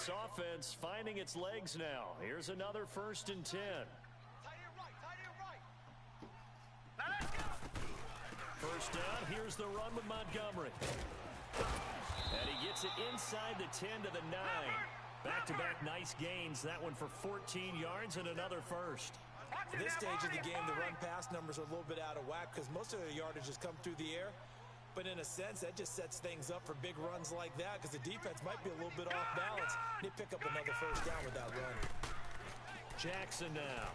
this offense finding its legs now. Here's another 1st and 10. First down, here's the run with Montgomery. And he gets it inside the 10 to the 9. Back-to-back nice gains. That one for 14 yards and another first. At this stage of the game, the run-pass numbers are a little bit out of whack because most of the yardage has come through the air. But in a sense, that just sets things up for big runs like that because the defense might be a little bit off balance. They pick up another first down with that run. Jackson now.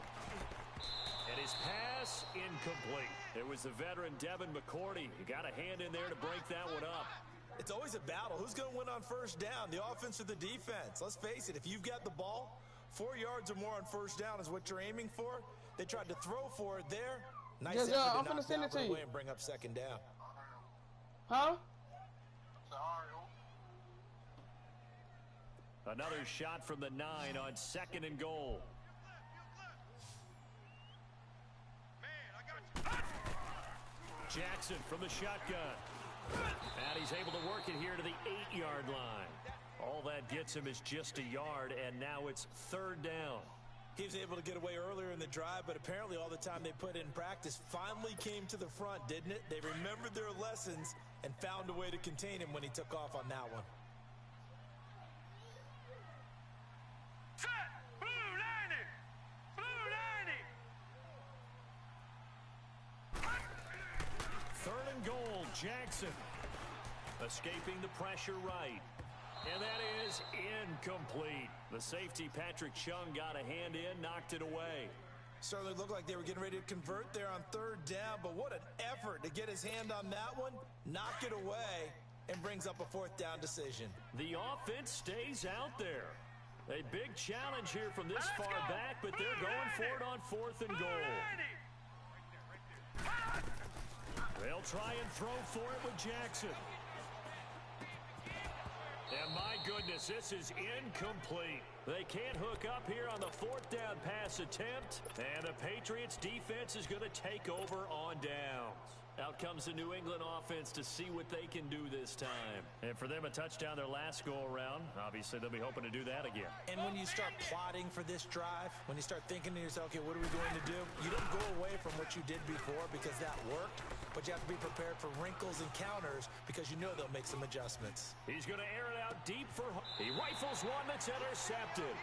And his pass incomplete. It was the veteran Devin McCourty. You got a hand in there to break that one up. It's always a battle. Who's going to win on first down, the offense or the defense? Let's face it, if you've got the ball, 4 yards or more on first down is what you're aiming for. They tried to throw for it there. Nice effort to knock that one away and bring up second down. Huh? Another shot from the 9 on 2nd and goal. Jackson from the shotgun. And he's able to work it here to the 8-yard line. All that gets him is just a yard, and now it's 3rd down. He was able to get away earlier in the drive, but apparently all the time they put in practice finally came to the front, didn't it? They remembered their lessons and found a way to contain him when he took off on that one. Set! Blue 90! Blue 90! 3rd and goal, Jackson. Escaping the pressure right. And that is incomplete. The safety, Patrick Chung, got a hand in, knocked it away. Certainly looked like they were getting ready to convert there on 3rd down, but what an effort to get his hand on that one, knock it away, and brings up a 4th down decision. The offense stays out there. A big challenge here from this far back, but they're going for it on 4th and goal. They'll try and throw for it with Jackson. And my goodness, this is incomplete. They can't hook up here on the 4th down pass attempt. And the Patriots defense is going to take over on downs. Out comes the New England offense to see what they can do this time. And for them, a touchdown their last go-around. Obviously, they'll be hoping to do that again. And when you start plotting for this drive, when you start thinking to yourself, okay, what are we going to do? You don't go away from what you did before because that worked. But you have to be prepared for wrinkles and counters because you know they'll make some adjustments. He's going to air it out deep for... He rifles one that's intercepted.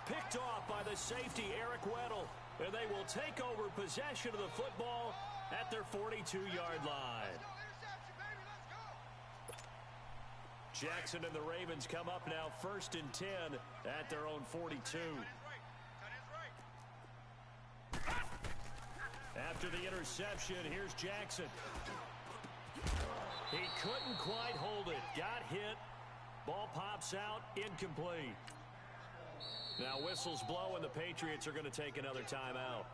Picked off by the safety, Eric Weddle. And they will take over possession of the football at their 42-yard line. Jackson and the Ravens come up now 1st and 10 at their own 42. After the interception, here's Jackson. He couldn't quite hold it. Got hit. Ball pops out. Incomplete. Now whistles blow, and the Patriots are going to take another timeout.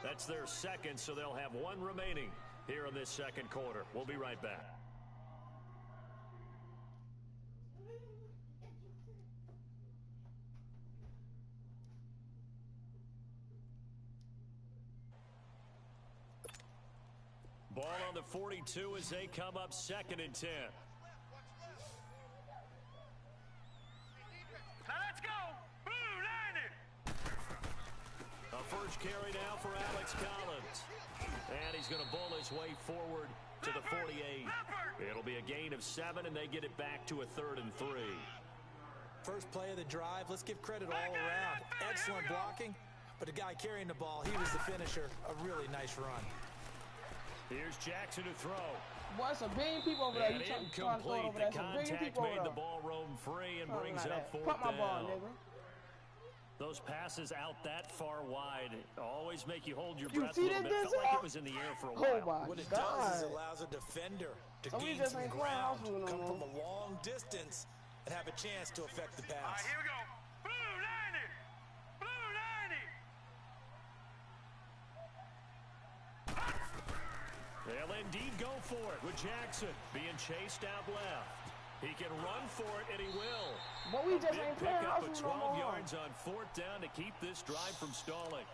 That's their 2nd, so they'll have 1 remaining here in this 2nd quarter. We'll be right back. Ball on the 42 as they come up 2nd and 10. Now let's go! Blue 90! A first carry now for Alex Collins. And he's going to bull his way forward to the 48. It'll be a gain of 7, and they get it back to a 3rd and 3. First play of the drive, let's give credit all around. Excellent blocking, but the guy carrying the ball, he was the finisher. A really nice run. Here's Jackson to throw. Boy, some big people over there. And You trying to throw incomplete. over there. The Some big contact people over made there. the ball roam free and brings up 4th Put my down. ball, nigga. Those passes out that far wide always make you hold your You breath a see little that bit. Felt this like up? it was in the air for a Oh, while. my What it God. does is it allows a defender to So we gain just some ain't ground, playing house come no from more. a long distance, and have a chance to affect the All right, pass. here we go. Blue 90! Blue 90! They'll indeed go for it with Jackson being chased out left. He can run for it, and he will. But we just Big ain't playing pickup house of no 12 more. yards on 4th down to keep this drive from stalling.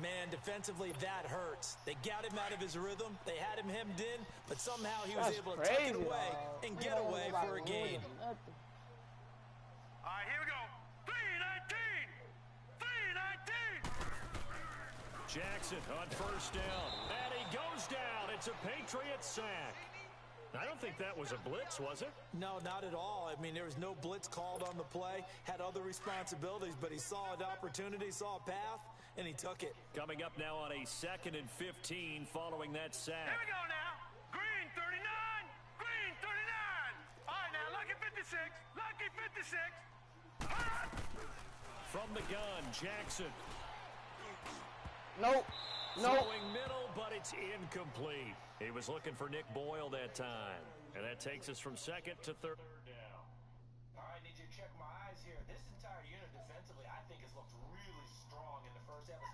Man, defensively, that hurts. They got him out of his rhythm. They had him hemmed in, but somehow he was That's able to crazy, tuck it away dog. and get away for a gain. All right, here we go. Jackson on first down. And he goes down. It's a Patriot sack. I don't think that was a blitz, was it? No, not at all. I mean, there was no blitz called on the play. Had other responsibilities, but he saw an opportunity, saw a path, and he took it. Coming up now on a 2nd and 15 following that sack. Here we go now. Green 39. Green 39. All right, now, lucky 56. Lucky 56. From the gun, Jackson. Nope. Throwing middle, but it's incomplete. He was looking for Nick Boyle that time. And that takes us from 2nd to 3rd down. All right, need you to check my eyes here. This entire unit defensively, I think, has looked really strong in the first half.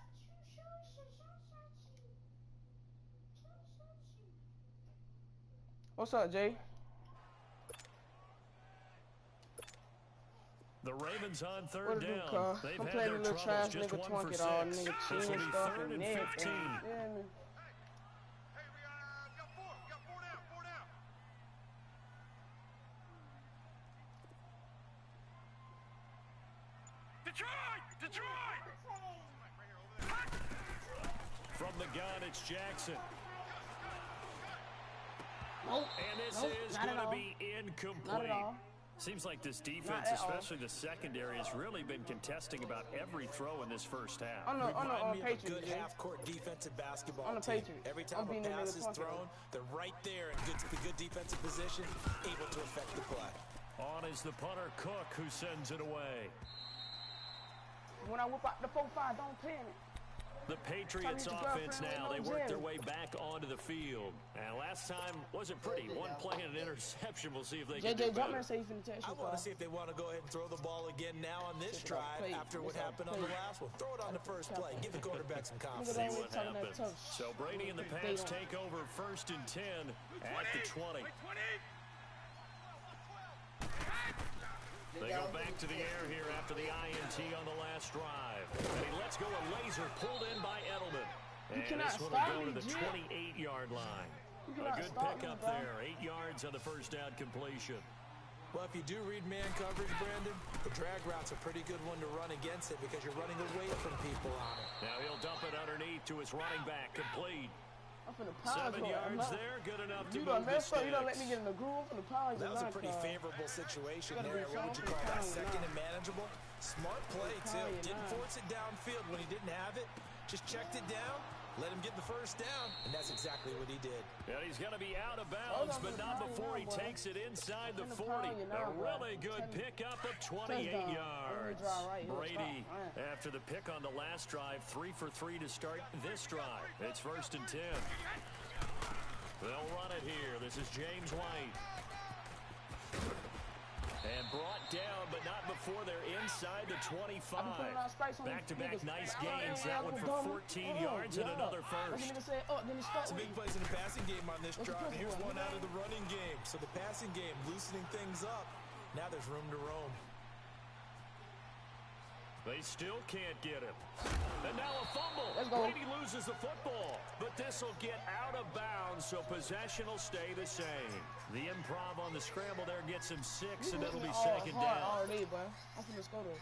What's up, Jay? The Ravens on 3rd What do, down. Carl? They've I'm had playing their a little troubles, trash just nigga 1 for 20 6. all nigga This cheating will and be stuff 3rd and and everything. 15. Yeah, man. Hey, we got four. We got four down. Four down. Detroit! Detroit! From the gun, it's Jackson. Nope. And this Nope, is not at going to all. be incomplete. Not at all. Seems like this defense, Not at all. especially the secondary, has really been contesting about every throw in this first half. On the Remind me of a Patriots, good Jay. half-court defensive basketball On the team. Patriots. Every I'm time a beating them pass niggas is 20. thrown, they're right there in good defensive position, able to affect the play. On is the punter, Cook, who sends it away. When I whip out the 4-5, don't panic. The Patriots Tell me offense your now, they girlfriend work their ain't no way back onto the field. And last time wasn't pretty. One play and an interception. We'll see if they can do JJ, jump in better. and say you finna text I you, want Carl. to see if they want to go ahead and throw the ball again now on this It's about drive play. after what It's about happened on the play. last one. Throw it on the first play. Give the quarterback some See confidence. Nigga, what talking that happens. tough So Brady and the They Pats don't- take over 1st and 10 at the 20. 20. They go back to the air here after the INT on the last drive. And he lets go a laser pulled in by Edelman. And cannot this one stop will go to me, the Jim. 28-yard line. You A cannot good stop me, pickup bro. there. 8 yards on the first down completion. Well, if you do read man coverage, Brandon, the drag route's a pretty good one to run against it because you're running away from people on it. Now he'll dump it underneath to his running back, complete. I'm finna pounce 7 you. yards there, good enough to You move done the messed up. You done let me sticks. get in the groove. I'm finna pounce That was a you, pretty Carl. favorable situation Gotta there. be What would you something call that? kind, Second nah. and manageable? Smart play, too. Italian, Didn't nah. force it downfield when he didn't have it. Just checked it down, let him get the first down, and that's exactly what he did. And he's going to be out of bounds, but not before he takes it inside the 40. A really good pickup of 28 yards. Brady, after the pick on the last drive, 3 for 3 to start this drive. It's 1st and 10. They'll run it here. This is James White. And brought down, but not before they're inside the 25. Back-to-back nice gains. That one for 14 yards and another first. Some big plays in the passing game on this drive. And here's one out of the running game. So the passing game loosening things up. Now there's room to roam. They still can't get him. And now a fumble. Let's go. Brady loses the football. But this will get out of bounds, so possession will stay the same. The improv on the scramble there gets him 6, and it'll be 2nd down. Already, bro. I'm finna go there.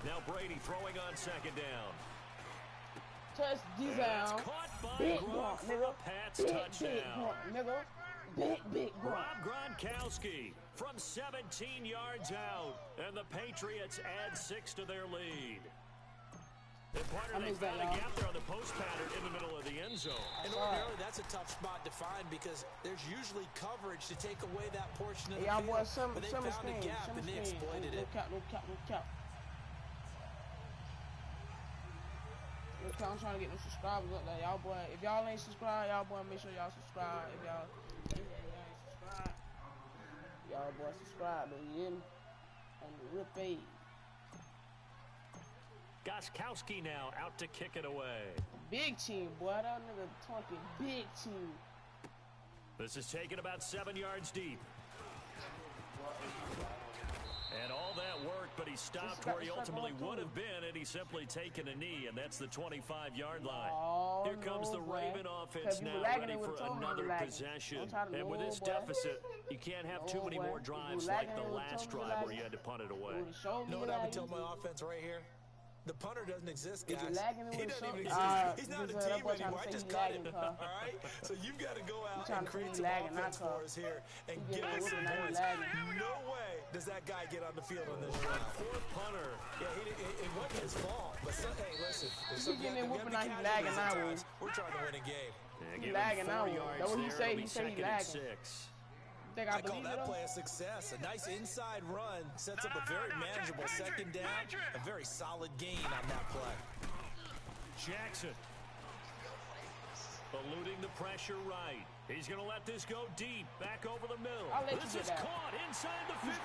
Now Brady throwing on 2nd down. Touch these And it's down. caught by Big Gronk Gronk, for nigga. a Pats Big touchdown. Gronk, nigga. Big Gronk. Rob Gronkowski from 17 yards out, and the Patriots add 6 to their lead. The partner, they missed that, found a y'all. gap there on the post pattern in the middle of the end zone. And ordinarily, that's a tough spot to find because there's usually coverage to take away that portion of the Y'all field. boys, some But they found a gap and they exploited it. No cap. I'm trying to get them subscribers up there. Y'all boy, if y'all ain't subscribed, y'all boy, make sure y'all subscribe. If y'all ain't subscribed, y'all boy subscribe. You in on the rip page. Goskowski now out to kick it away. Big team, boy. That nigga talking big team. This is taken about 7 yards deep. And all that work, but he stopped where he ultimately would have been, and he's simply taken a knee, and that's the 25-yard line. Oh, Here comes the Raven offense now, ready for another possession. And with this deficit, you can't have too many more drives like the last drive where you had to punt it away. You know what I would tell my offense right here? The punter doesn't exist, guys. He doesn't even exist. He's not a team anymore. I just cut it. All right? So you've got to go out and create some offense for us here and get us some points. No way does that guy get on the field on this drive. Poor punter. Yeah, it wasn't his fault. But hey, listen. He's getting whooping out. He's lagging now. We're trying to win a game. He's lagging now. That's what he say. He say he's lagging. I call that play a success. A nice inside run sets up a very manageable second down. A very solid gain on that play. Jackson eluding the pressure right. He's going to let this go deep. Back over the middle. This is caught inside the 15. You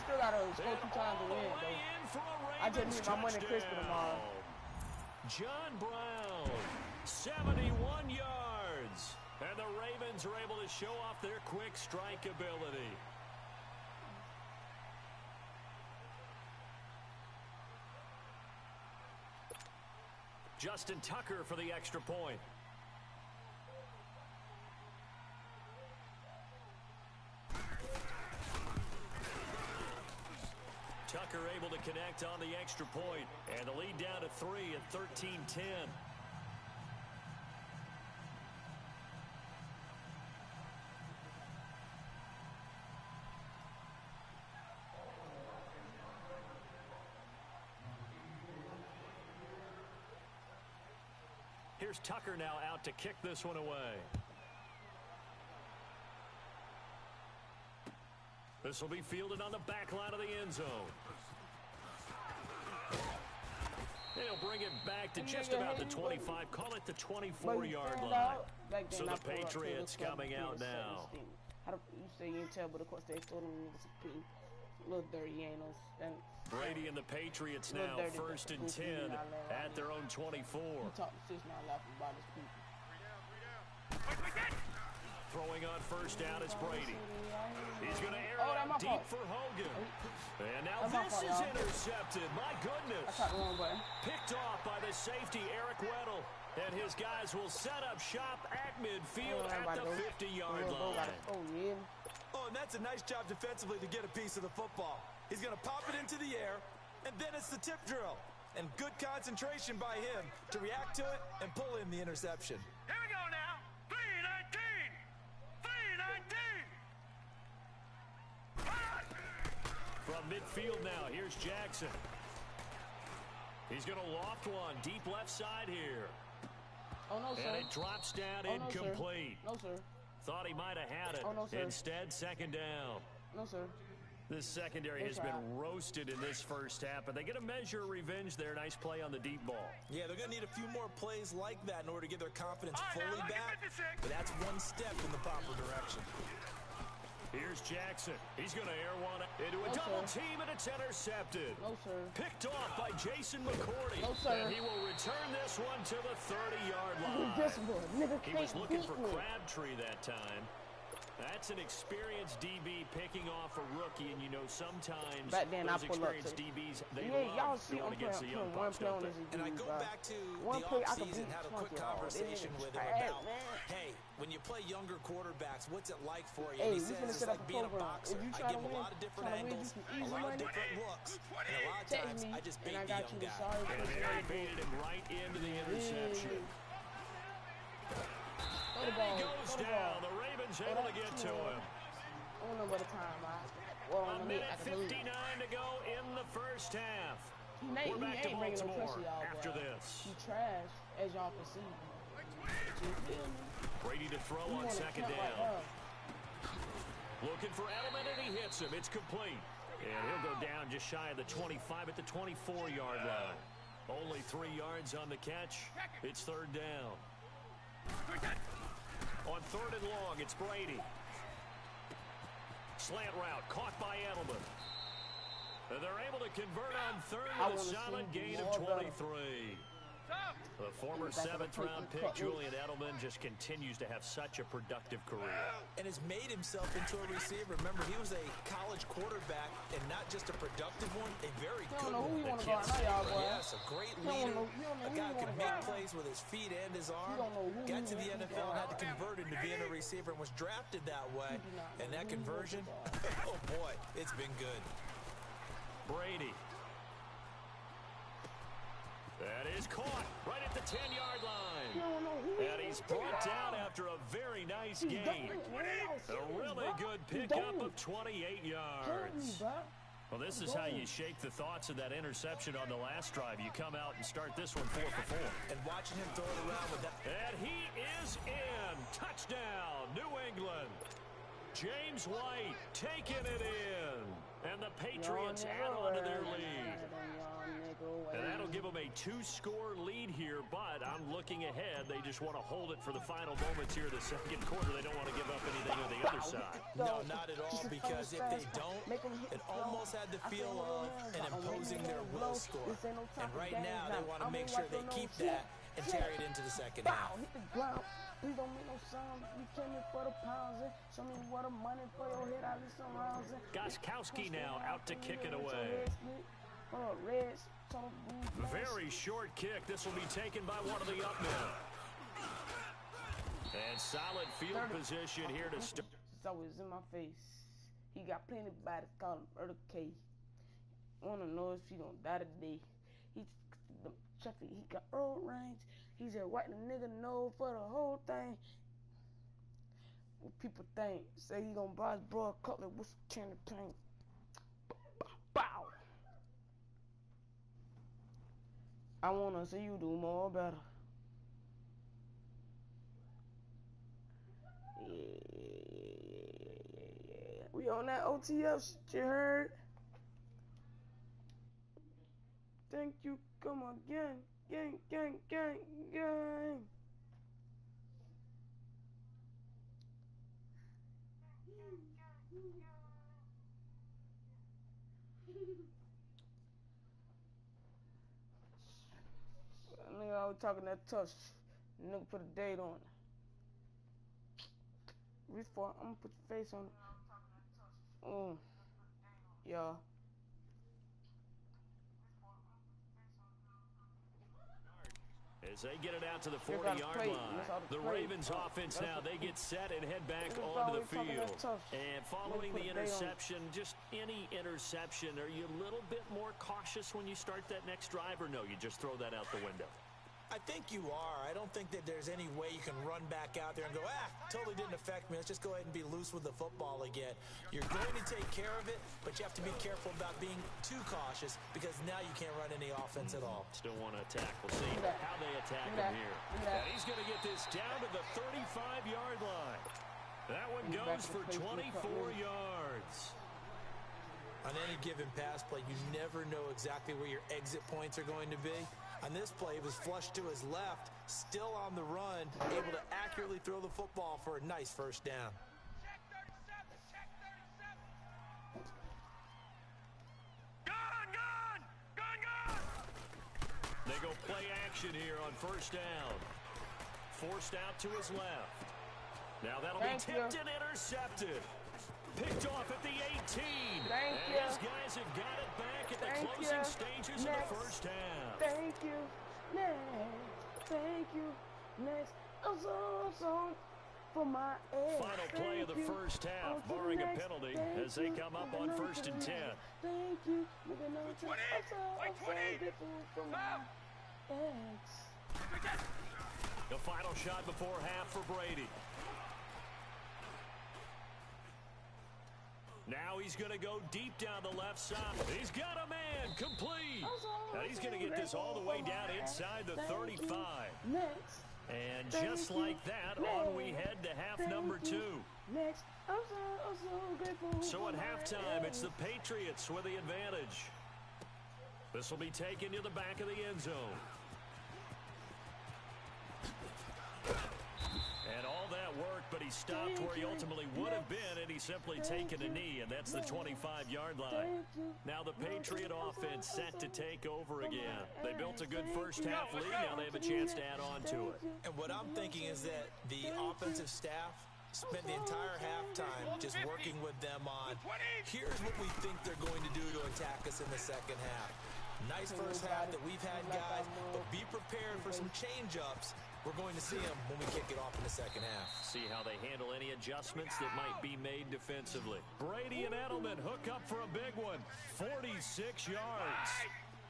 still got to score 2 times to win, though. I just need my money crisp tomorrow. John Brown, 71 yards. And the Ravens are able to show off their quick strike ability. Justin Tucker for the extra point. Tucker able to connect on the extra point. And the lead down to 3 at 13-10. Here's Tucker now out to kick this one away. This will be fielded on the back line of the end zone. They'll bring it back to just about the 25. Call it the 24-yard line. So the Patriots coming out now. You say you ain't tell, but of course they told them it was a little dirty, ain't no. Brady and the Patriots now, 1st and 10 at their own 24. Throwing on first down is Brady. He's going to air it out deep for Hogan. And now this is intercepted. My goodness. Picked off by the safety, Eric Weddle. And his guys will set up shop at midfield at the 50-yard line. Oh, and that's a nice job defensively to get a piece of the football. He's going to pop it into the air, and then it's the tip drill. And good concentration by him to react to it and pull in the interception. Here we go now. 319. 319. From midfield now, here's Jackson. He's going to loft one deep left side here. Oh, no, sir. And it drops down incomplete. No, sir. Thought he might have had it. Oh, no, sir. Instead, second down. No, sir. This secondary has been roasted in this first half, but they get a measure of revenge there. Nice play on the deep ball. Yeah, they're going to need a few more plays like that in order to get their confidence fully back. But that's one step in the proper direction. Here's Jackson. He's going to air one into a double team, and it's intercepted. No, sir. Picked off by Jason McCourty. No, sir. And he will return this one to the 30-yard line. He was looking for Crabtree that time. That's an experienced DB picking off a rookie, and you know sometimes those experienced DBs, they love going against the young pups, don't they? And I go back to the offseason, had a quick conversation with him about, hey, when you play younger quarterbacks, what's it like for you? And he says it's like being a boxer. I give a lot of different angles, a lot of different looks, and a lot of times I just beat the young guy. And they baited him right into the interception. And he goes down. The Ravens able to get to him. A minute 59 to go in the first half. We're back to Baltimore after this. He trash, as y'all can see. Brady to throw on second down. Looking for Edelman, and he hits him. It's complete. And he'll go down just shy of the 25 at the 24-yard line. Only 3 yards on the catch. It's third down. On third and long, it's Brady. Slant route caught by Edelman. And they're able to convert on third with a solid gain of 23. The former 7th-round pick, Julian Edelman, just continues to have such a productive career. And has made himself into a receiver. Remember, he was a college quarterback, and not just a productive one, a very good one. Yes, a great leader, a guy who can make plays with his feet and his arm. Got to the NFL and had to convert into being a receiver and was drafted that way. And that conversion, oh boy, it's been good. Brady. That is caught right at the 10-yard line. And he's brought down after a very nice gain. A really good pickup of 28 yards. Well, this is how you shake the thoughts of that interception on the last drive. You come out and start this one 4 for 4. And watching him throw it around with that. And he is in. Touchdown, New England. James White taking it in. And the Patriots add on to their lead. And that'll give them a 2-score lead here, but I'm looking ahead. They just want to hold it for the final moments here in the second quarter. They don't want to give up anything on the other side. No, not at all, because if they don't, it almost had the feel of an imposing their will score. And right now, they want to make sure they keep that and carry it into the second half. We don't make no sound. We came in for the pounds. Show me what a money for your head. I listen rounds. Goskowski now out to kick it away. Very short kick. This will be taken by one of the up men. And solid field position here to start. It's always in my face. He got plenty of bodies. Call him Murder K. Wanna know if he gonna die today. He got road range. He said, "What the nigga know for the whole thing." What people think? Say he gonna buy his bro a cutlet with some candy paint. Bow. I wanna see you do more better. Yeah. We on that OTF shit, you heard? Thank you, come again. Gang, gang, gang, gang. Nigga, I was talking that tough shit. Nigga put a date on it. Reach for it. I'm gonna put your face on it. Yeah. As they get it out to the 40-yard line, the Ravens offense now, they get set and head back onto the field. And following the interception, just any interception, are you a little bit more cautious when you start that next drive, or no, you just throw that out the window? I think you are. I don't think that there's any way you can run back out there and go, totally didn't affect me. Let's just go ahead and be loose with the football again. You're going to take care of it, but you have to be careful about being too cautious because now you can't run any offense at all. Still want to attack. We'll see how they attack him here. And he's going to get this down to the 35-yard line. That one goes for 24 yards. On any given pass play, you never know exactly where your exit points are going to be. On this play, he was flushed to his left, still on the run, able to accurately throw the football for a nice first down. Check 37, check 37. Gun! They go play action here on first down. Forced out to his left. Now that'll be tipped and intercepted. Picked off at the 18. These guys have got it back at the closing stages of the first half. Thank you. Next. Thank you. Next. Also for my eggs. Final play of the first half, barring a penalty, as they come up on 1st and 10. Thank you. For my eggs. The final shot before half for Brady. Now he's going to go deep down the left side. He's got a man complete. Now he's going to get this all the way down inside the 35. And just like that, on we head to half number 2. So at halftime, it's the Patriots with the advantage. This will be taken to the back of the end zone. And all that work, but he he stopped where he ultimately would have been had he simply taken a knee, and that's the 25-yard line. Now the Patriot offense set to take over again. They built a good first-half lead. Now they have a chance to add on to it. And what I'm thinking is that the offensive staff spent the entire halftime just working with them on, here's what we think they're going to do to attack us in the second half. Nice first half that we've had, guys, but be prepared for some change-ups. We're going to see them when we kick it off in the second half. See how they handle any adjustments that might be made defensively. Brady and Edelman hook up for a big one. 46 yards.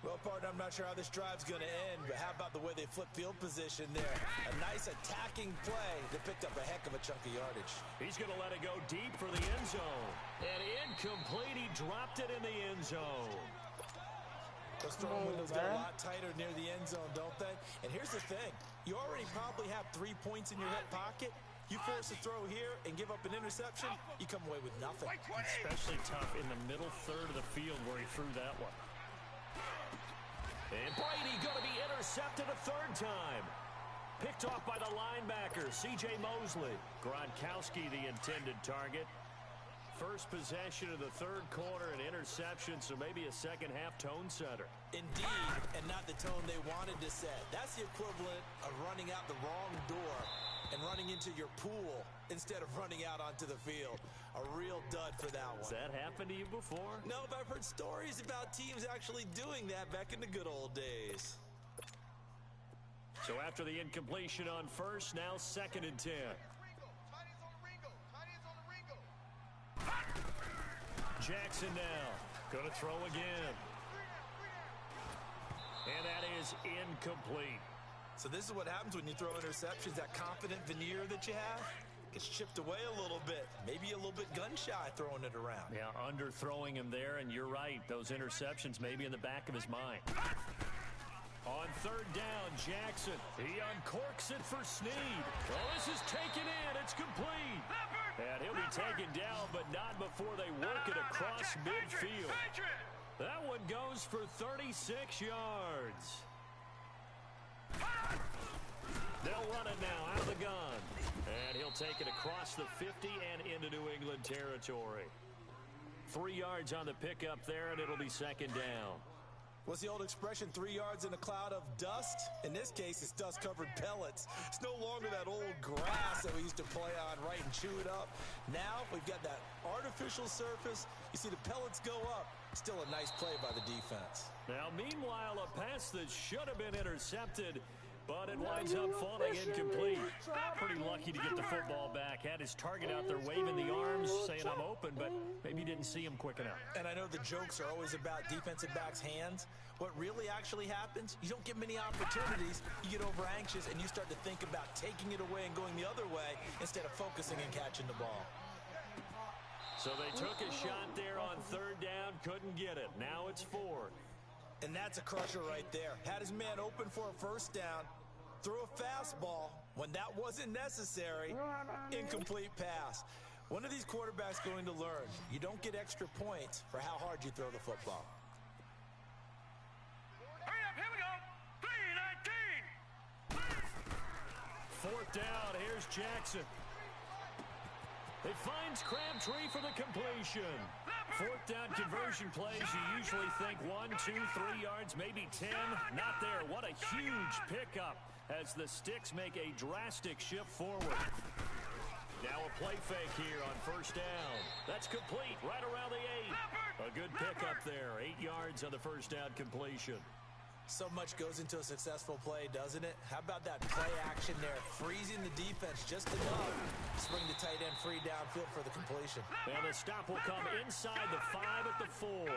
Well, partner, I'm not sure how this drive's going to end, but how about the way they flip field position there? A nice attacking play that picked up a heck of a chunk of yardage. He's going to let it go deep for the end zone. And incomplete. He dropped it in the end zone. Those throwing windows get a lot tighter near the end zone, don't they? And here's the thing. You already probably have 3 points in your hip pocket. You force a throw here and give up an interception, you come away with nothing. Especially tough in the middle third of the field where he threw that one. And Brady going to be intercepted a third time. Picked off by the linebacker, C.J. Mosley. Gronkowski the intended target. First possession of the third quarter, an interception, so maybe a second-half tone setter. Indeed, and not the tone they wanted to set. That's the equivalent of running out the wrong door and running into your pool instead of running out onto the field. A real dud for that one. Has that happened to you before? No, but I've heard stories about teams actually doing that back in the good old days. So after the incompletion on first, now 2nd and 10. Jackson now going to throw again. And that is incomplete. So this is what happens when you throw interceptions. That confident veneer that you have gets chipped away a little bit. Maybe a little bit gun-shy throwing it around. Yeah, underthrowing him there, and you're right. Those interceptions may be in the back of his mind. On third down, Jackson. He uncorks it for Snead. Well, this is taken in. It's complete. And he'll be taken down, but not before they work it across midfield. That one goes for 36 yards. They'll run it now out of the gun. And he'll take it across the 50 and into New England territory. 3 yards on the pickup there, and it'll be 2nd down. What's the old expression, 3 yards in a cloud of dust? In this case, it's dust-covered pellets. It's no longer that old grass that we used to play on, right, and chew it up. Now we've got that artificial surface. You see the pellets go up. Still a nice play by the defense. Now, meanwhile, a pass that should have been intercepted, but it winds up falling incomplete. Pretty lucky to get the football back. Had his target out there waving the arms, saying I'm open, but maybe didn't see him quick enough. And I know the jokes are always about defensive backs' hands. What really actually happens, you don't get many opportunities. You get over anxious, and you start to think about taking it away and going the other way instead of focusing and catching the ball. So they took a shot there on third down, couldn't get it. Now it's 4th. And that's a crusher right there. Had his man open for a first down, threw a fastball when that wasn't necessary, incomplete pass. When are these quarterbacks going to learn? You don't get extra points for how hard you throw the football. Hurry up, here we go. 3-19. 4th down, here's Jackson. It finds Crabtree for the completion. 4th down conversion plays, you usually think 1, 2, 3 yards, maybe 10. Not there. What a huge pickup as the Sticks make a drastic shift forward. Now a play fake here on first down. That's complete right around the 8. A good pickup there. 8 yards on the first down completion. So much goes into a successful play, doesn't it? How about that play action there? Freezing the defense just enough to spring the tight end free downfield for the completion. And the stop will come inside the 5 at the 4.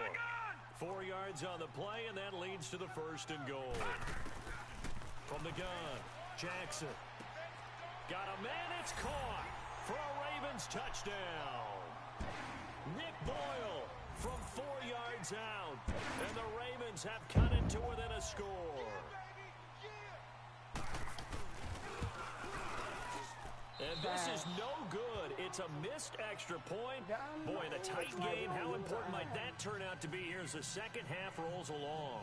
4 yards on the play, and that leads to the 1st and goal. From the gun, Jackson. Got a man, it's caught for a Ravens touchdown. Nick Boyle from 4 yards out, and the Ravens have cut it to within a score. And this is no good. It's a missed extra point. Boy, the tight game, how important might that turn out to be here as the second half rolls along?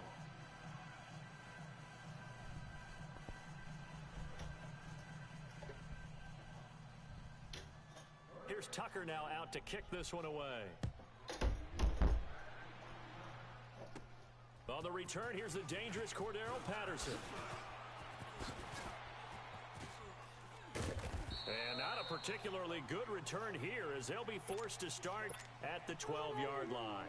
Here's Tucker now out to kick this one away. On the return, here's the dangerous Cordero Patterson. And not a particularly good return here as they'll be forced to start at the 12-yard line.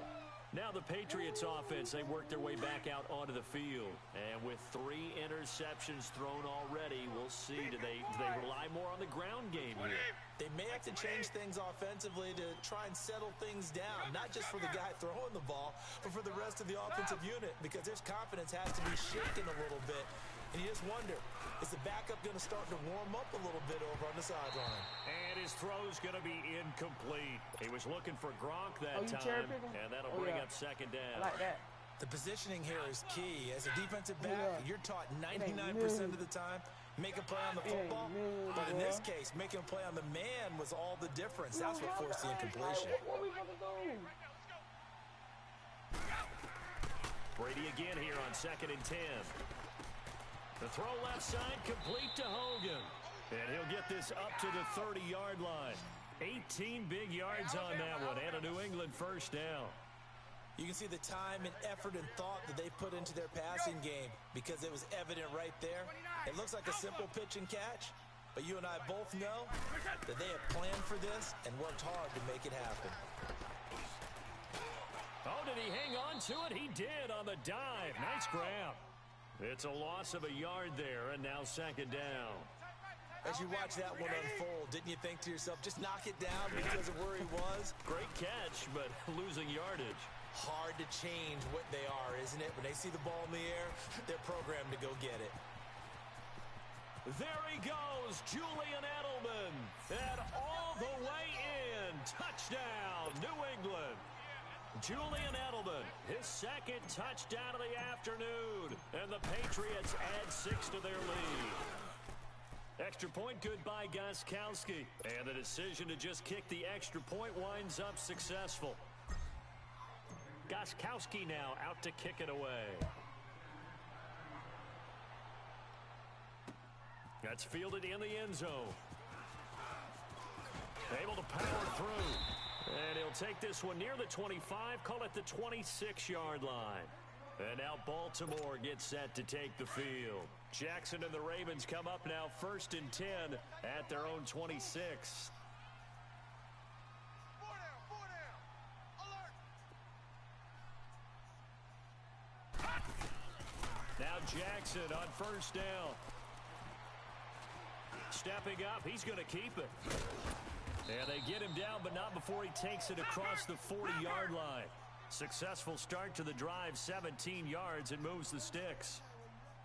Now the Patriots offense, they work their way back out onto the field. And with 3 interceptions thrown already, we'll see. Do they rely more on the ground game here? They may have to change things offensively to try and settle things down, not just for the guy throwing the ball, but for the rest of the offensive unit, because their confidence has to be shaken a little bit. And you just wonder, is the backup going to start to warm up a little bit over on the sideline? And his throw's going to be incomplete. He was looking for Gronk that time, and that'll bring up second down. I like that. The positioning here is key. As a defensive back, you're taught 99% of the time, make a play on the football. But in this case, making a play on the man was all the difference. That's what forced the incompletion. What we gonna do? Brady again here on 2nd and 10. The throw left side complete to Hogan. And he'll get this up to the 30-yard line. 18 big yards on that one and a New England first down. You can see the time and effort and thought that they put into their passing game because it was evident right there. It looks like a simple pitch and catch, but you and I both know that they have planned for this and worked hard to make it happen. Oh, did he hang on to it? He did on the dive. Nice grab. It's a loss of a yard there, and now second down. As you watch that one unfold, didn't you think to yourself, just knock it down because of where he was? Great catch, but losing yardage. Hard to change what they are, isn't it? When they see the ball in the air, they're programmed to go get it. There he goes, Julian Edelman. And all the way in. Touchdown, New England. Julian Edelman, his second touchdown of the afternoon. And the Patriots add 6 to their lead. Extra point good by Gostkowski. And the decision to just kick the extra point winds up successful. Gostkowski now out to kick it away. That's fielded in the end zone. Able to power through. And he'll take this one near the 25, call it the 26-yard line. And now Baltimore gets set to take the field. Jackson and the Ravens come up now 1st and 10 at their own 26. Now Jackson on 1st down. Stepping up, he's going to keep it. And they get him down, but not before he takes it across the 40-yard line. Successful start to the drive, 17 yards, and moves the sticks.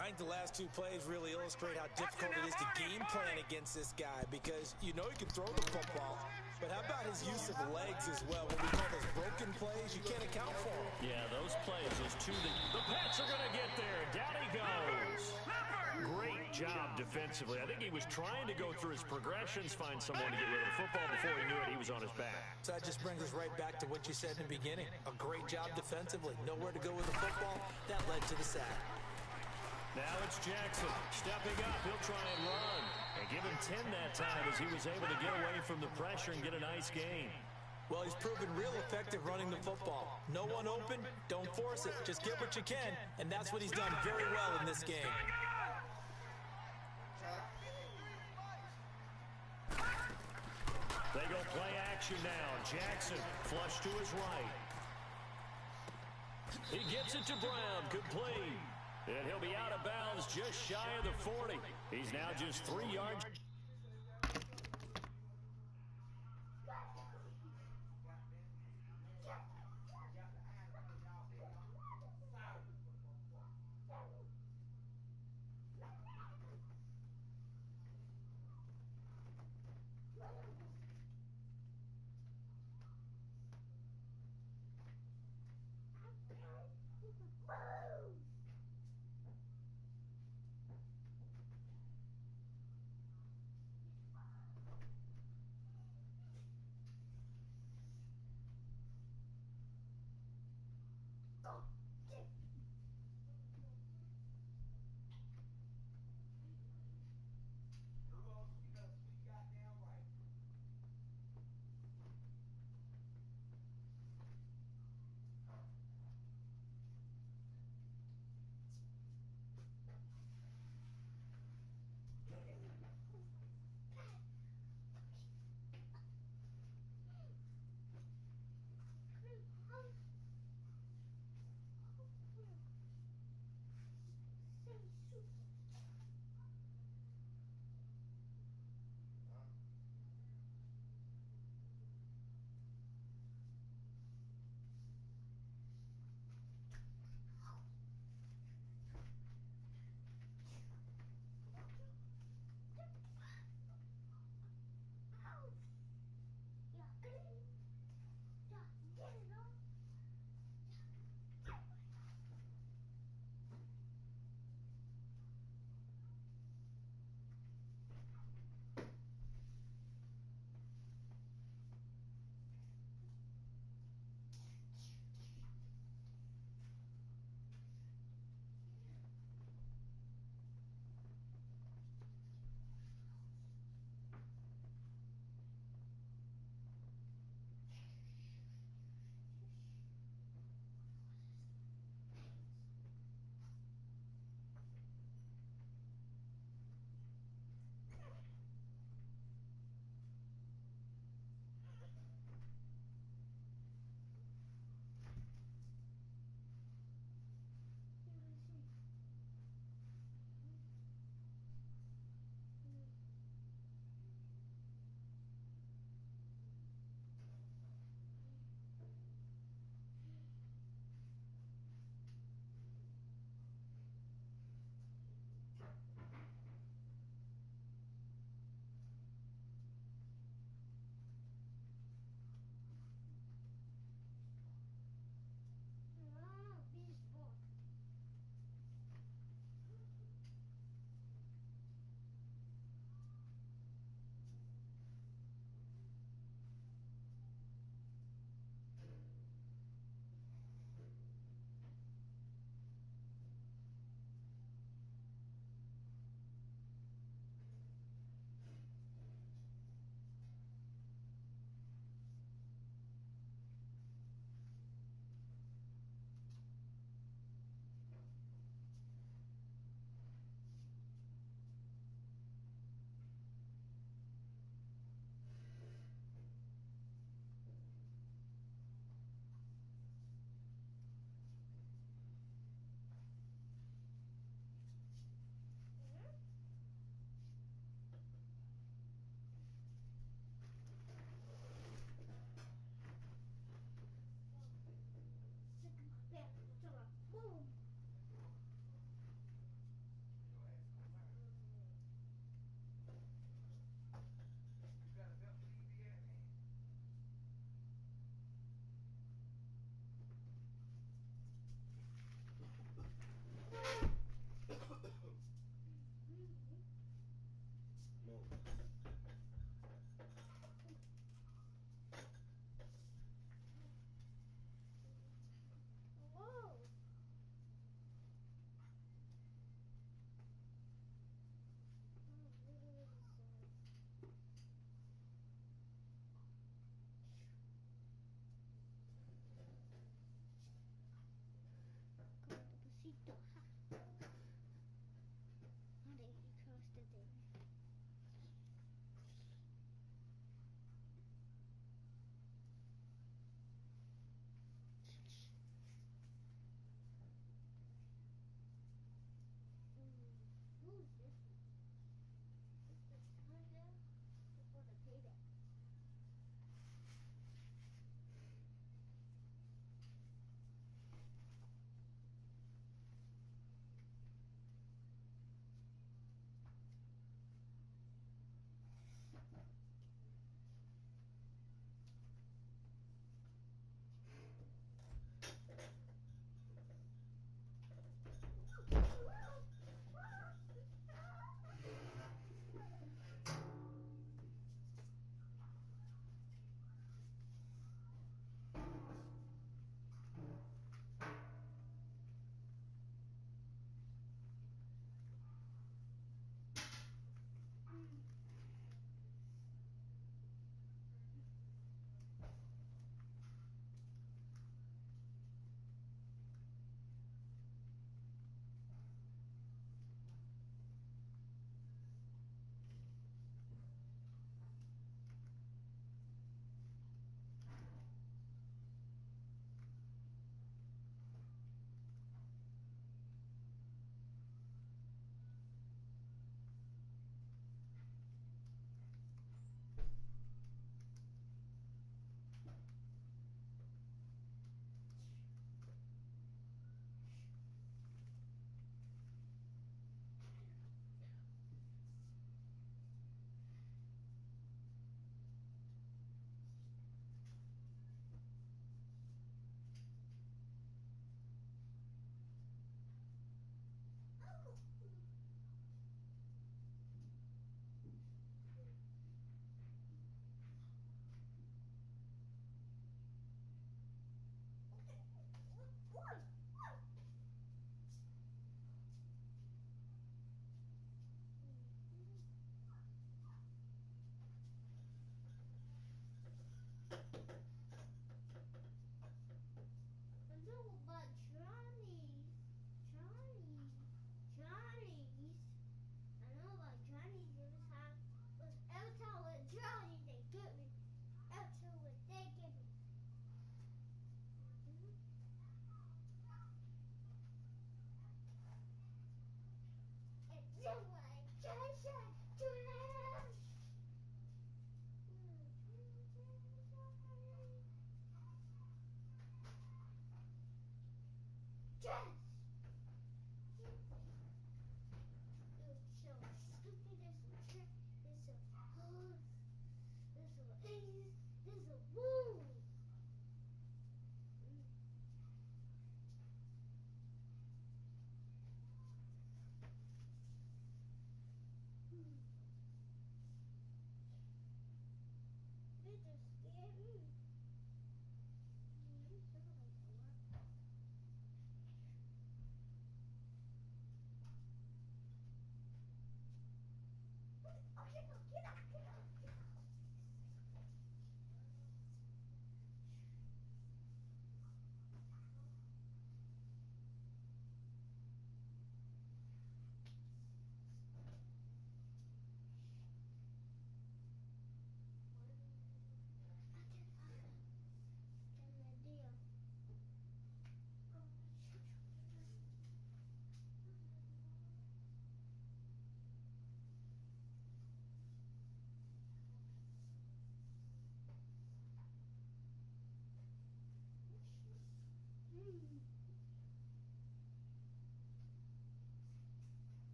I think the last 2 plays really illustrate how difficult it is to game plan against this guy because you know he can throw the football, but how about his use of the legs as well? What we call those broken plays, you can't account for them. Yeah, those plays, those 2, the Pats are going to get there. Down he goes. Great job defensively. I think he was trying to go through his progressions, find someone to get rid of the football before he knew it. He was on his back. So that just brings us right back to what you said in the beginning. A great job defensively. Nowhere to go with the football. That led to the sack. Now it's Jackson stepping up. He'll try and run. And give him 10 that time as he was able to get away from the pressure and get a nice gain. Well, he's proven real effective running the football. No one open, don't force it. Just get what you can, and that's what he's done very well in this game. They go play action now. Jackson flush to his right. He gets it to Brown, complete. And he'll be out of bounds just shy of the 40. He's now just 3 yards.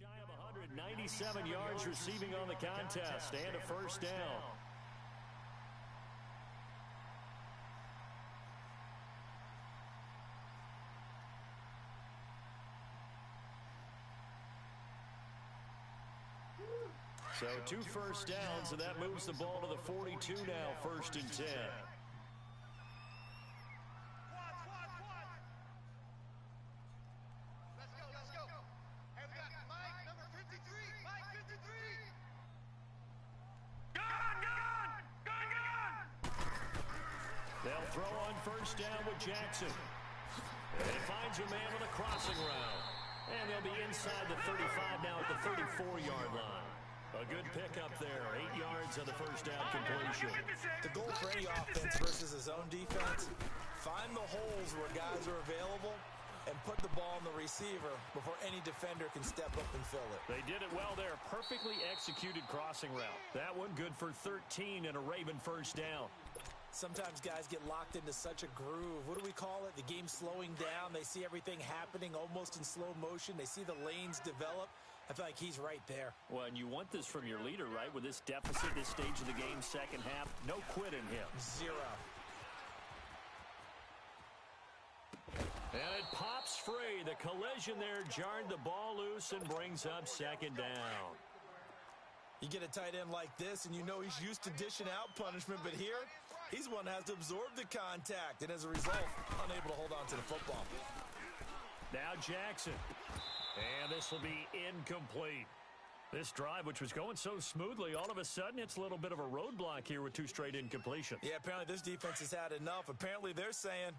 Shy of 197 yards receiving on the contest and a first down. So 2 first downs, and that moves the ball to the 42 now, 1st and 10. They'll throw on first down with Jackson. And he finds a man with a crossing route. And they'll be inside the 35 now at the 34-yard line. A good pickup there, 8 yards on the first down completion. The goal for any offense versus his own defense, find the holes where guys are available and put the ball in the receiver before any defender can step up and fill it. They did it well there. Perfectly executed crossing route. That one good for 13 and a Raven first down. Sometimes guys get locked into such a groove. What do we call it? The game's slowing down. They see everything happening almost in slow motion. They see the lanes develop. I feel like he's right there. Well, and you want this from your leader, right? With this deficit, this stage of the game, second half, no quit in him. 0. And it pops free. The collision there jarred the ball loose and brings up second down. You get a tight end like this, and you know he's used to dishing out punishment, but here, he's one that has to absorb the contact, and as a result, unable to hold on to the football. Now Jackson. And this will be incomplete. This drive, which was going so smoothly, all of a sudden it's a little bit of a roadblock here with 2 straight incompletions. Yeah, apparently this defense has had enough. Apparently they're saying,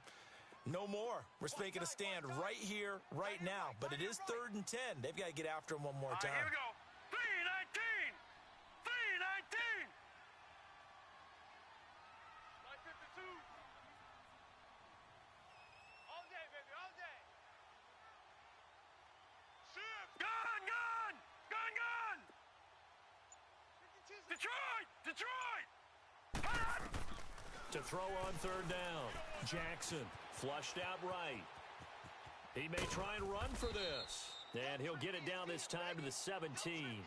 no more. We're making a stand right here, right now. But it is 3rd and 10. They've got to get after him one more time. Here we go. 319. 319. Like 52. All day, baby, all day. Shift. Gun, gun. Gun, gun. Detroit. Detroit. Hot. To throw on 3rd down. Jackson flushed out right. He may try and run for this. And he'll get it down this time to the 17.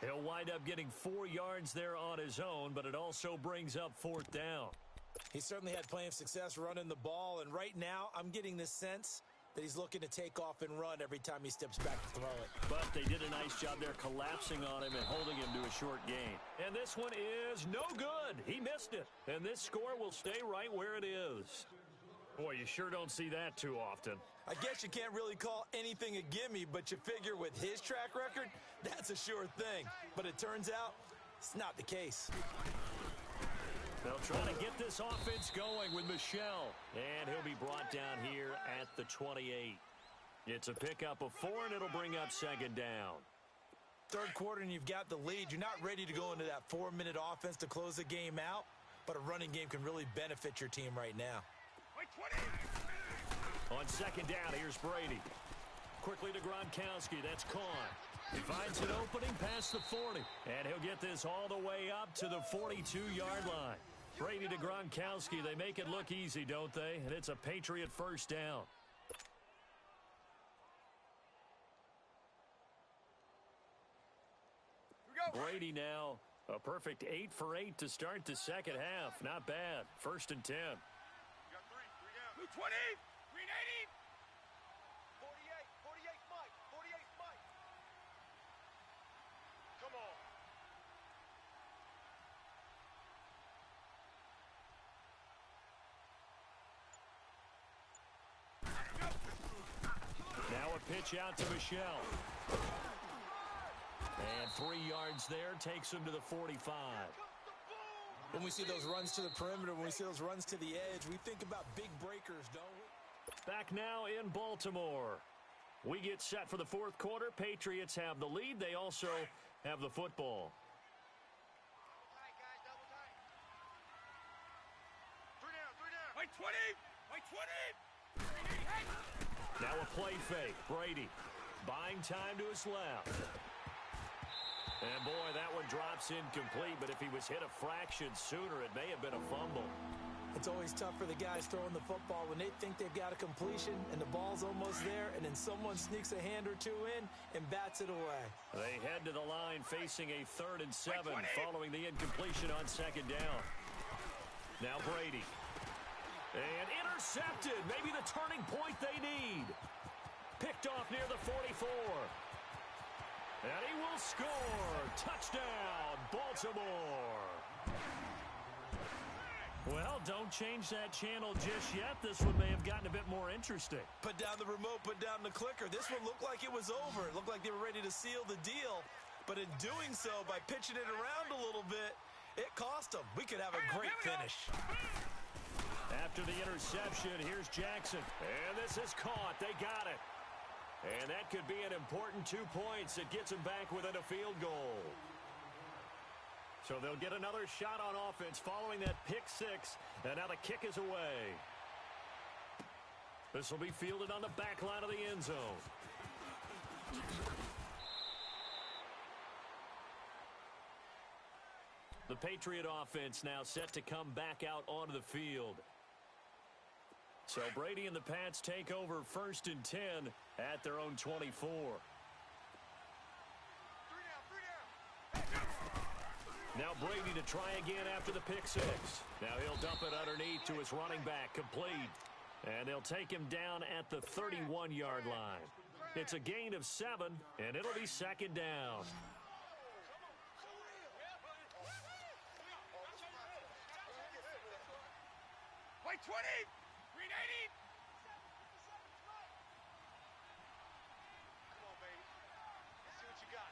He'll wind up getting 4 yards there on his own, but it also brings up 4th down. He certainly had plenty of success running the ball, and right now I'm getting the sense that he's looking to take off and run every time he steps back to throw it. But they did a nice job there collapsing on him and holding him to a short gain. And this one is no good. He missed it. And this score will stay right where it is. Boy, you sure don't see that too often. I guess you can't really call anything a gimme, but you figure with his track record, that's a sure thing. But it turns out it's not the case. They'll try to get this offense going with Michelle. And he'll be brought down here at the 28. It's a pickup of 4, and it'll bring up 2nd down. 3rd quarter, and you've got the lead. You're not ready to go into that 4-minute offense to close the game out, but a running game can really benefit your team right now. On 2nd down, here's Brady. Quickly to Gronkowski. That's Kahn. He finds an opening past the 40, and he'll get this all the way up to the 42-yard line. Brady to Gronkowski, they make it look easy, don't they? And it's a Patriot first down. Brady now a perfect 8 for 8 to start the second half. Not bad. 1st and 10. You got three down. Blue 20, green 80. 48, Mike. 48, Mike. Come on. Now a pitch out to Michelle. And 3 yards there takes him to the 45. When we see those runs to the perimeter, when we see those runs to the edge, we think about big breakers, don't we? Back now in Baltimore. We get set for the 4th quarter. Patriots have the lead. They also have the football. Three down. Wait, 20. Now a play fake. Brady buying time to his left. And boy, that one drops incomplete, but if he was hit a fraction sooner, it may have been a fumble. It's always tough for the guys throwing the football when they think they've got a completion and the ball's almost there, and then someone sneaks a hand or two in and bats it away. They head to the line facing a 3rd and 7 following the incompletion on 2nd down. Now Brady. And intercepted. Maybe the turning point they need. Picked off near the 44. And he will score. Touchdown, Baltimore. Well, don't change that channel just yet. This one may have gotten a bit more interesting. Put down the remote, put down the clicker. This one looked like it was over. It looked like they were ready to seal the deal. But in doing so, by pitching it around a little bit, it cost them. We could have a great finish. After the interception, here's Jackson. And this is caught. They got it. And that could be an important 2 points. It gets them back within a field goal. So they'll get another shot on offense following that pick 6. And now the kick is away. This will be fielded on the back line of the end zone. The Patriot offense now set to come back out onto the field. So Brady and the Pats take over 1st and 10 at their own 24. Now Brady to try again after the pick 6. Now he'll dump it underneath to his running back, complete. And they'll take him down at the 31-yard line. It's a gain of 7, and it'll be 2nd down. Wait, 20. Green 80. Come on, baby. Let's see what you got.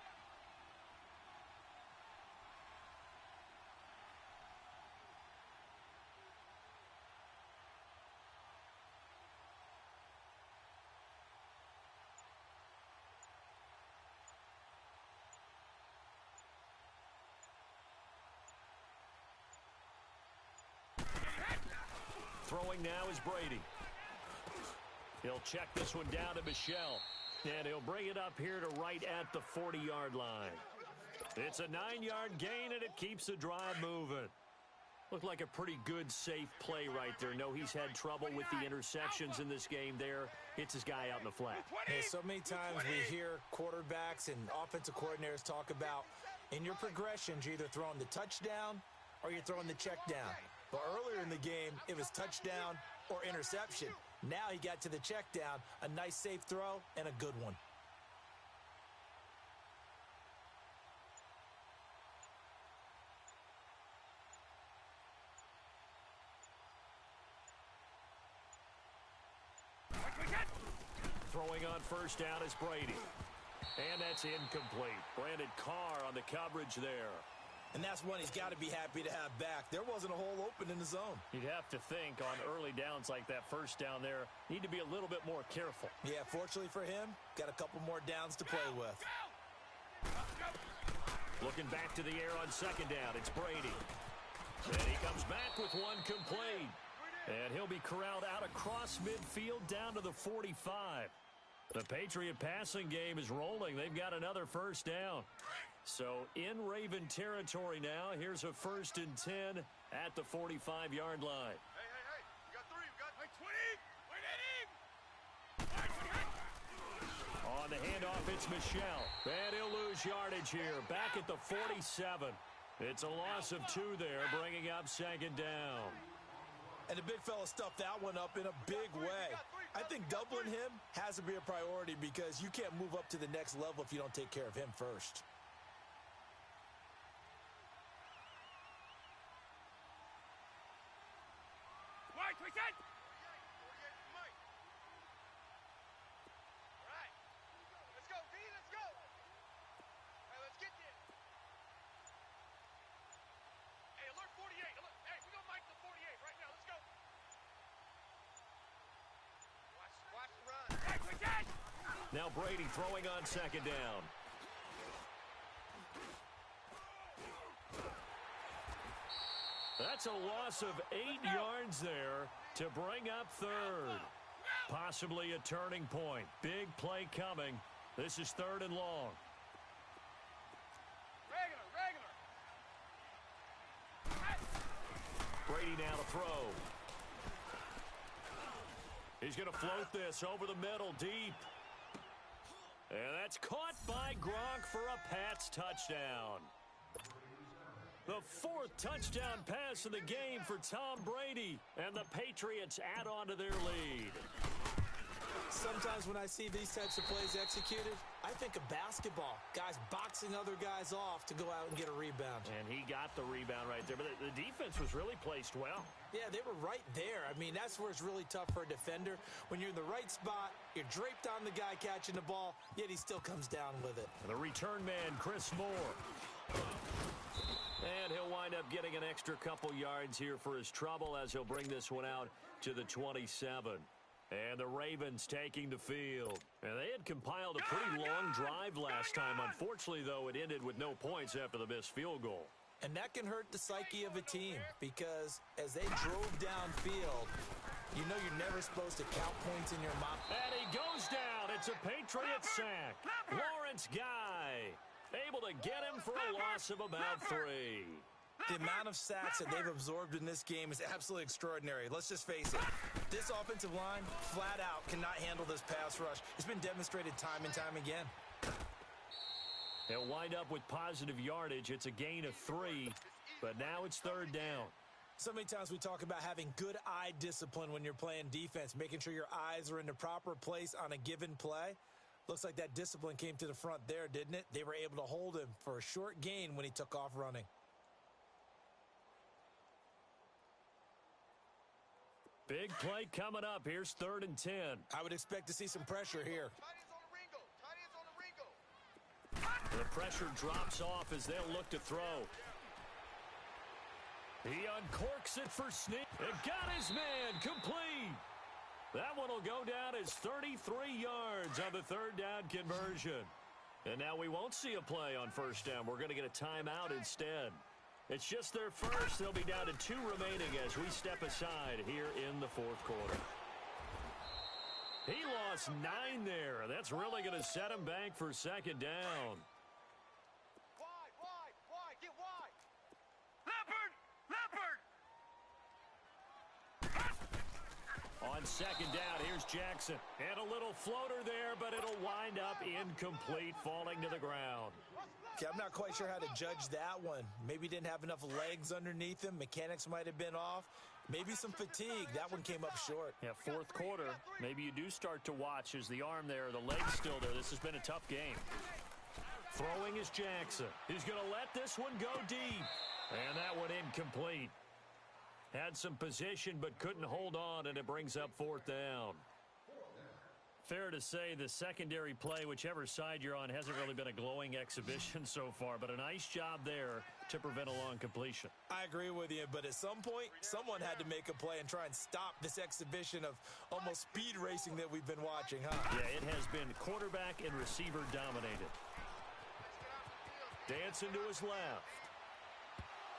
Throwing now is Brady. He'll check this one down to Michelle. And he'll bring it up here to right at the 40-yard line. It's a 9-yard gain, and it keeps the drive moving. Looked like a pretty good, safe play right there. No, he's had trouble with the interceptions in this game there. Hits his guy out in the flat. Hey, so many times we hear quarterbacks and offensive coordinators talk about in your progressions, you're either throwing the touchdown or you're throwing the check down. But earlier in the game, it was touchdown or interception. Now he got to the check down, a nice safe throw, and a good one. Throwing on 1st down is Brady. And that's incomplete. Brandon Carr on the coverage there. And that's one he's got to be happy to have back. There wasn't a hole open in the zone. You'd have to think on early downs like that 1st down there, need to be a little bit more careful. Yeah, fortunately for him, got a couple more downs to play with. Looking back to the air on 2nd down, it's Brady. And he comes back with one complete. And he'll be corralled out across midfield down to the 45. The Patriot passing game is rolling. They've got another first down. So in Raven territory now. Here's a 1st and 10 at the 45-yard line. Hey, we got 3. We got 20. On the handoff, it's Michelle. And he'll lose yardage here. Back at the 47. It's a loss of 2 there, bringing up 2nd down. And the big fella stuffed that one up in a big way. I think doubling him has to be a priority because you can't move up to the next level if you don't take care of him first. Mike, we said. Now Brady throwing on 2nd down. That's a loss of 8 yards there to bring up 3rd. Possibly a turning point. Big play coming. This is 3rd and long. Brady now to throw. He's going to float this over the middle deep. And that's caught by Gronk for a Pats touchdown. The 4th touchdown pass of the game for Tom Brady. And the Patriots add on to their lead. Sometimes when I see these types of plays executed, I think of basketball. Guys boxing other guys off to go out and get a rebound. And he got the rebound right there. But the defense was really placed well. Yeah, they were right there. I mean, that's where it's really tough for a defender. When you're in the right spot, you're draped on the guy catching the ball, yet he still comes down with it. And the return man, Chris Moore. And he'll wind up getting an extra couple yards here for his trouble as he'll bring this one out to the 27. And the Ravens taking the field. And they had compiled a pretty long drive last time. Unfortunately, though, it ended with no points after the missed field goal. And that can hurt the psyche of a team because as they drove downfield, you know you're never supposed to count points in your mind. And he goes down. It's a Patriot sack. Lawrence Guy able to get him for a loss of about 3. The amount of sacks that they've absorbed in this game is absolutely extraordinary. Let's just face it. This offensive line, flat out, cannot handle this pass rush. It's been demonstrated time and time again. They'll wind up with positive yardage. It's a gain of 3, but now it's 3rd down. So many times we talk about having good eye discipline when you're playing defense, making sure your eyes are in the proper place on a given play. Looks like that discipline came to the front there, didn't it? They were able to hold him for a short gain when he took off running. Big play coming up. Here's 3rd and 10. I would expect to see some pressure here. The pressure drops off as they'll look to throw. He uncorks it for Sneak. It got his man complete. That one will go down as 33 yards on the 3rd down conversion. And now we won't see a play on 1st down. We're going to get a timeout instead. It's just their first. They'll be down to 2 remaining as we step aside here in the 4th quarter. He lost 9 there. That's really going to set him back for 2nd down. Wide, get wide. Leopard! On 2nd down, here's Jackson. And a little floater there, but it'll wind up incomplete, falling to the ground. Okay, I'm not quite sure how to judge that one. Maybe didn't have enough legs underneath him. Mechanics might have been off. Maybe some fatigue. That one came up short. Yeah, 4th quarter. Maybe you do start to watch as the arm there, the leg's still there. This has been a tough game. Throwing is Jackson. He's going to let this one go deep. And that one incomplete. Had some position but couldn't hold on, and it brings up 4th down. Fair to say the secondary play, whichever side you're on, hasn't really been a glowing exhibition so far, but a nice job there to prevent a long completion. I agree with you, but at some point, someone had to make a play and try and stop this exhibition of almost speed racing that we've been watching, huh? Yeah, it has been quarterback and receiver dominated. Dancing to his left.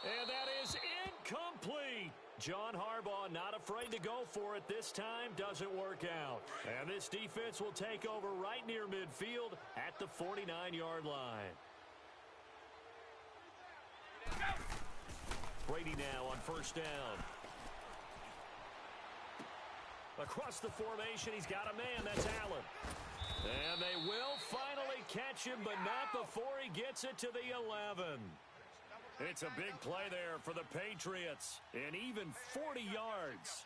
And that is incomplete. John Harbaugh not afraid to go for it this time. Doesn't work out. And this defense will take over right near midfield at the 49-yard line. Brady now on first down. Across the formation, he's got a man. That's Allen. And they will finally catch him, but not before he gets it to the 11. It's a big play there for the Patriots. And even 40 yards.